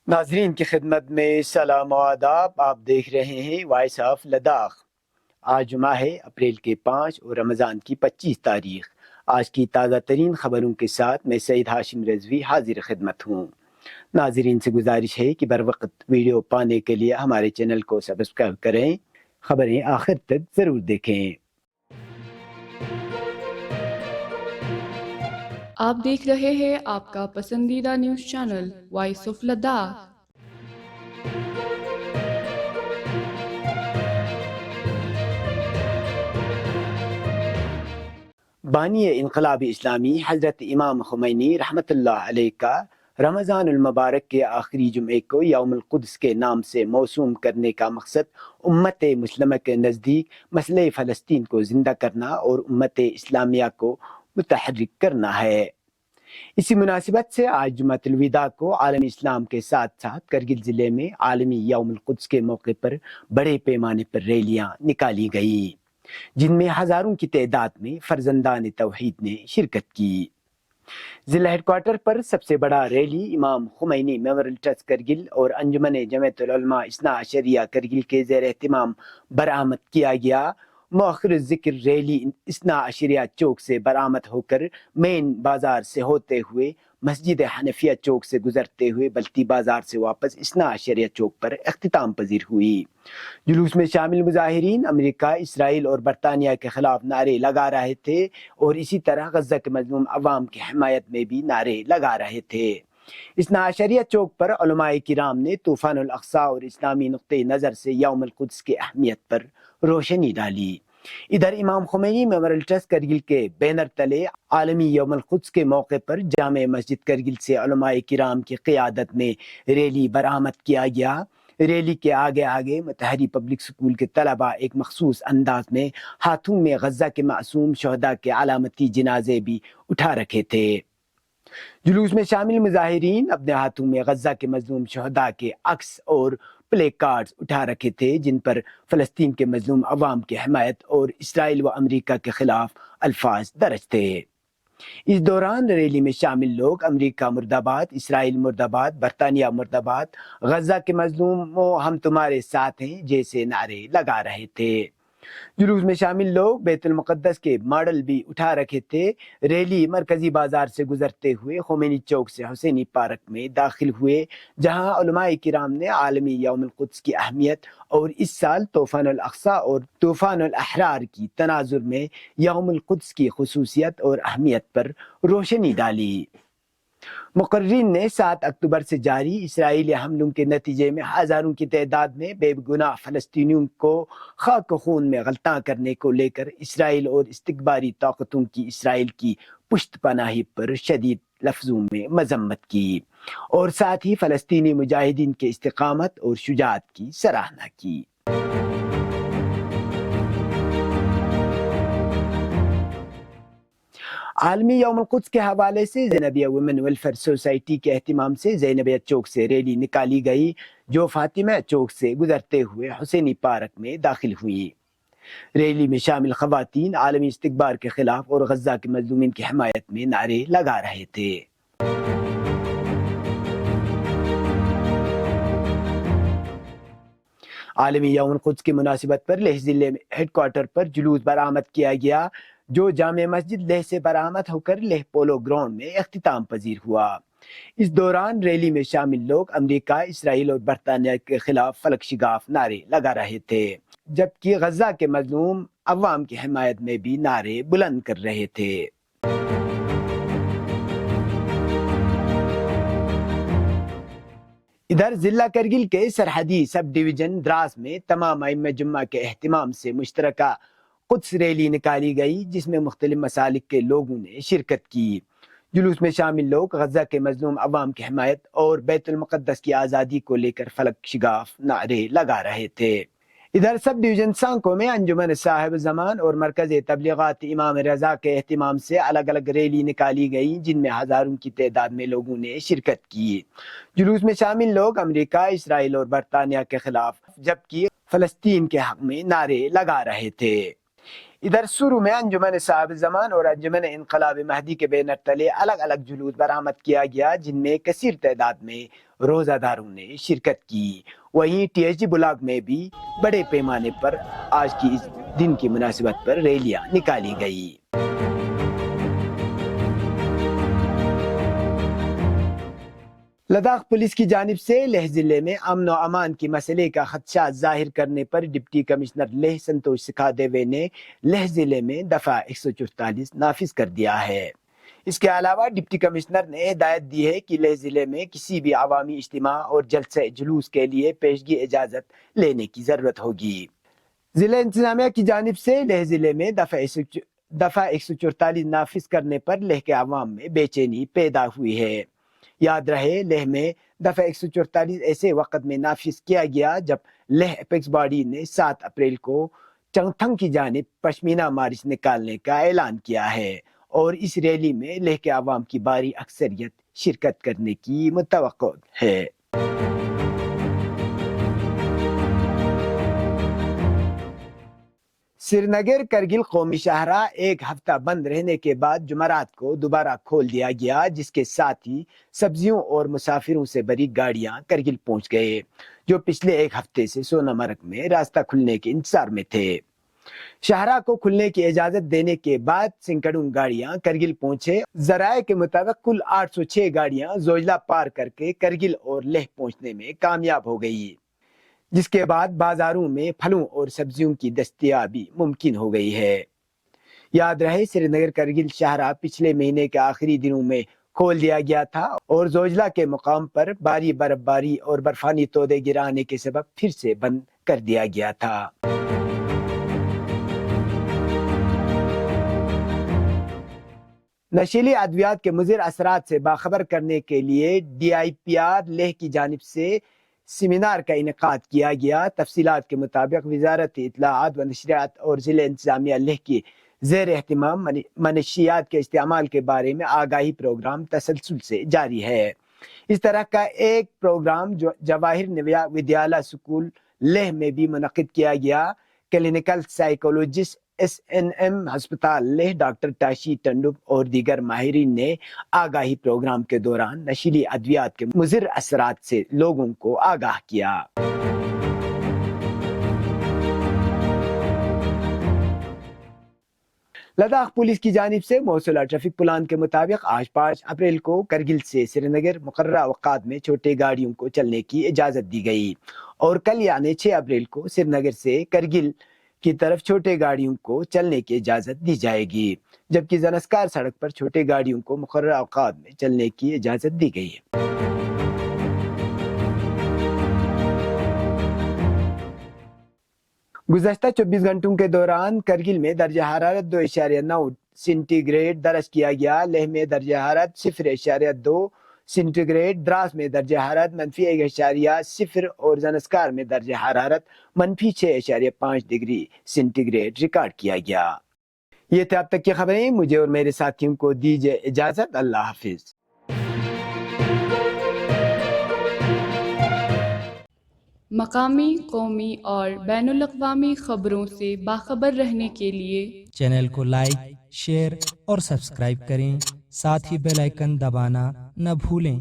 ناظرین کی خدمت میں سلام و آداب. آپ دیکھ رہے ہیں وائس آف لداخ. آج جمعہ ہے اپریل کے 5 اور رمضان کی 25 تاریخ. آج کی تازہ ترین خبروں کے ساتھ میں سعید ہاشم رضوی حاضر خدمت ہوں. ناظرین سے گزارش ہے کہ بر وقت ویڈیو پانے کے لیے ہمارے چینل کو سبسکرائب کریں. خبریں آخر تک ضرور دیکھیں. آپ دیکھ رہے ہیں آپ کا پسندیدہ news channel voice of Ladakh. بانی انقلاب اسلامی حضرت امام خمینی رحمۃ اللہ علیہ کا رمضان المبارک کے آخری جمعے کو یوم القدس کے نام سے موسوم کرنے کا مقصد امت مسلمہ کے نزدیک مسئلہ فلسطین کو زندہ کرنا اور امت اسلامیہ کو متحرک کرنا ہے. اسی مناسبت سے آج جمعۃ الوداع کو عالم اسلام کے ساتھ ساتھ کرگل ضلع میں عالمی یوم القدس کے موقع پر بڑے پیمانے پر ریلیاں نکالی گئی، جن میں ہزاروں کی تعداد میں فرزندان توحید نے شرکت کی. ضلع ہیڈ کوارٹر پر سب سے بڑا ریلی امام خمینی میموریل ٹرسٹ کرگل اور انجمن جمعیت العلماء اثنا عشریہ کرگل کے زیر اہتمام برآمد کیا گیا. مؤخر ذکر ریلی اثنا عشریہ چوک سے برآمد ہو کر مین بازار سے ہوتے ہوئے مسجد حنفیہ چوک سے گزرتے ہوئے بلتی بازار سے واپس اثنا عشریہ چوک پر اختتام پذیر ہوئی. جلوس میں شامل مظاہرین امریکہ، اسرائیل اور برطانیہ کے خلاف نعرے لگا رہے تھے اور اسی طرح غزہ کے مظلوم عوام کی حمایت میں بھی نعرے لگا رہے تھے. اثنا عشریہ چوک پر علماء کرام نے طوفان الاقصی اور اسلامی نقطۂ نظر سے یوم القدس کی اہمیت پر روشنی ڈالی. ادھر امام خمینی میموریل ٹرسٹ کرگل کے بینر تلے عالمی یوم القدس کے موقع پر جامع مسجد کرگل سے علماء کرام کی قیادت میں ریلی برآمد کیا گیا. ریلی کے آگے آگے متحری پبلک سکول کے طلباء ایک مخصوص انداز میں ہاتھوں میں غزہ کے معصوم شہداء کے علامتی جنازے بھی اٹھا رکھے تھے. جلوس میں شامل مظاہرین اپنے ہاتھوں میں غزہ کے مظلوم شہداء کے عکس اور پلے کارڈز اٹھا رکھے تھے، جن پر فلسطین کے مظلوم عوام کی حمایت اور اسرائیل و امریکہ کے خلاف الفاظ درج تھے. اس دوران ریلی میں شامل لوگ امریکہ مرد آباد، اسرائیل مرد آباد، برطانیہ مرد آباد، غزہ کے مظلوموں ہم تمہارے ساتھ ہیں جیسے نعرے لگا رہے تھے. جلوس میں شامل لوگ بیت المقدس کے ماڈل بھی اٹھا رکھے تھے. ریلی مرکزی بازار سے گزرتے ہوئے خمینی چوک سے حسینی پارک میں داخل ہوئے، جہاں علماء کرام نے عالمی یوم القدس کی اہمیت اور اس سال طوفان الاقصی اور طوفان الاحرار کی تناظر میں یوم القدس کی خصوصیت اور اہمیت پر روشنی ڈالی. مقررین نے 7 اکتوبر سے جاری اسرائیلی حملوں کے نتیجے میں ہزاروں کی تعداد میں بے گناہ فلسطینیوں کو خاک و خون میں غلطاں کرنے کو لے کر اسرائیل اور استکباری طاقتوں کی اسرائیل کی پشت پناہی پر شدید لفظوں میں مذمت کی اور ساتھ ہی فلسطینی مجاہدین کے استقامت اور شجاعت کی سراہنا کی. عالمی یوم القدس کے حوالے سے زینبیہ ویمن ویلفیئر سوسائٹی کے اہتمام سے زینبیہ چوک سے ریلی نکالی گئی، جو فاطمہ چوک سے گزرتے ہوئے حسینی پارک میں داخل ہوئی. ریلی میں شامل خواتین عالمی استکبار کے خلاف اور غزہ کے مظلومین کی حمایت میں نعرے لگا رہے تھے. عالمی یوم القدس کی مناسبت پر لیہ ضلع ہیڈ کوارٹر پر جلوس برآمد کیا گیا، جو جامع مسجد لیہ سے برآمد ہو کر لیہ پولو گراؤنڈ میں اختتام پذیر ہوا. اس دوران ریلی میں شامل لوگ امریکہ، اسرائیل اور برطانیہ کے خلاف فلک شگاف نعرے لگا رہے تھے، جبکہ غزہ کے مظلوم عوام کی حمایت میں بھی نعرے بلند کر رہے تھے. ادھر ضلع کرگل کے سرحدی سب ڈویژن دراس میں تمام ائمہ جمعہ کے اہتمام سے مشترکہ قدس ریلی نکالی گئی، جس میں مختلف مسالک کے لوگوں نے شرکت کی. جلوس میں شامل لوگ غزہ کے مظلوم عوام کی حمایت اور بیت المقدس کی آزادی کو لے کر فلک شگاف نعرے لگا رہے تھے. ادھر سب ڈویژن سانکو میں انجمن صاحب زمان اور مرکز تبلیغات امام رضا کے اہتمام سے الگ الگ ریلی نکالی گئی، جن میں ہزاروں کی تعداد میں لوگوں نے شرکت کی. جلوس میں شامل لوگ امریکہ، اسرائیل اور برطانیہ کے خلاف جبکہ فلسطین کے حق میں نعرے لگا رہے تھے. ادھر سرو میں انجمن صاحب زمان اور انجمن انقلاب مہدی کے بینر تلے الگ الگ جلوس برآمد کیا گیا، جن میں کثیر تعداد میں روزہ داروں نے شرکت کی۔ وہیں ٹی ایچ ڈی بلاک میں بھی بڑے پیمانے پر آج کی اس دن کی مناسبت پر ریلیاں نکالی گئی۔ لداخ پولیس کی جانب سے لیہ ضلع میں امن و امان کی مسئلے کا خدشات ظاہر کرنے پر ڈپٹی کمشنر لیہ سنتوش سکھادیوے نے لیہ ضلع میں دفعہ 144 نافذ کر دیا ہے۔ اس کے علاوہ ڈپٹی کمشنر نے ہدایت دی ہے کہ لیہ ضلع میں کسی بھی عوامی اجتماع اور جلسہ جلوس کے لیے پیشگی اجازت لینے کی ضرورت ہوگی۔ ضلع انتظامیہ کی جانب سے لیہ ضلع میں دفعہ 144 نافذ کرنے پر لیہ کے عوام میں بے چینی پیدا ہوئی ہے۔ یاد رہے لیہ میں دفعہ 144 ایسے وقت میں نافذ کیا گیا جب لیہ اپیکس باڈی نے 7 اپریل کو چنگتھنگ کی جانب پشمینہ مارچ نکالنے کا اعلان کیا ہے اور اس ریلی میں لیہ کے عوام کی بھاری اکثریت شرکت کرنے کی متوقع ہے۔ سری نگر کرگل قومی شاہراہ ایک ہفتہ بند رہنے کے بعد جمعرات کو دوبارہ کھول دیا گیا، جس کے ساتھ ہی سبزیوں اور مسافروں سے بھری گاڑیاں کرگل پہنچ گئے جو پچھلے ایک ہفتے سے سونامرگ میں راستہ کھلنے کے انتظار میں تھے۔ شاہراہ کو کھلنے کی اجازت دینے کے بعد سینکڑوں گاڑیاں کرگل پہنچے۔ ذرائع کے مطابق کل 806 گاڑیاں زوجلا پار کر کے کرگل اور لیہ پہنچنے میں کامیاب ہو گئی، جس کے بعد بازاروں میں پھلوں اور سبزیوں کی دستیابی ممکن ہو گئی ہے۔ یاد رہے سری نگر کرگل شاہراہ پچھلے مہینے کے آخری دنوں میں کھول دیا گیا تھا اور زوجلا کے مقام پر بھاری برف باری اور برفانی تودے گرانے کے سبب پھر سے بند کر دیا گیا تھا۔ نشیلی ادویات کے مضر اثرات سے باخبر کرنے کے لیے D I P R Leh کی جانب سے سیمینار کا انعقاد کیا گیا۔ تفصیلات کے مطابق وزارت اطلاعات و نشریات اور ضلع انتظامیہ لیہ کی زیر اہتمام منشیات کے استعمال کے بارے میں آگاہی پروگرام تسلسل سے جاری ہے۔ اس طرح کا ایک پروگرام جواہر نویا ودیالا سکول لیہ میں بھی منعقد کیا گیا۔ Clinical psychologist S N M ہسپتال لیہ ڈاکٹر ٹاشی ٹنڈو اور دیگر ماہرین نے آگاہی پروگرام کے دوران نشیلی ادویات کے مضر اثرات سے لوگوں کو آگاہ کیا۔ لداخ پولیس کی جانب سے موصولہ ٹریفک پلان کے مطابق آج 5 اپریل کو کرگل سے سری نگر مقررہ اوقات میں چھوٹی گاڑیوں کو چلنے کی اجازت دی گئی اور کل یعنی 6 اپریل کو سری نگر سے کرگل کی طرف چھوٹے گاڑیوں کو چلنے کی اجازت دی جائے گی، جبکہ زنسکار سڑک پر چھوٹے گاڑیوں کو مقررہ اوقات میں چلنے کی اجازت دی گئی ہے۔ گزشتہ 24 گھنٹوں کے دوران کرگل میں درجہ حرارت 2.9 سینٹی گریڈ درج کیا گیا، لیہ میں درجہ حرارت 0.2 سینٹی گریڈ، دراس میں درجہ حرارت -1.0 اور زنسکار میں درجہ حرارت -6.5 ڈگری سینٹی گریڈ ریکارڈ کیا گیا۔ یہ تھے اب تک کی خبریں، مجھے اور میرے ساتھیوں کو دیجیے اجازت، اللہ حافظ۔ مقامی، قومی اور بین الاقوامی خبروں سے باخبر رہنے کے لیے چینل کو لائک، شیئر اور سبسکرائب کریں، ساتھ ہی بیل آئیکن دبانا نہ بھولیں۔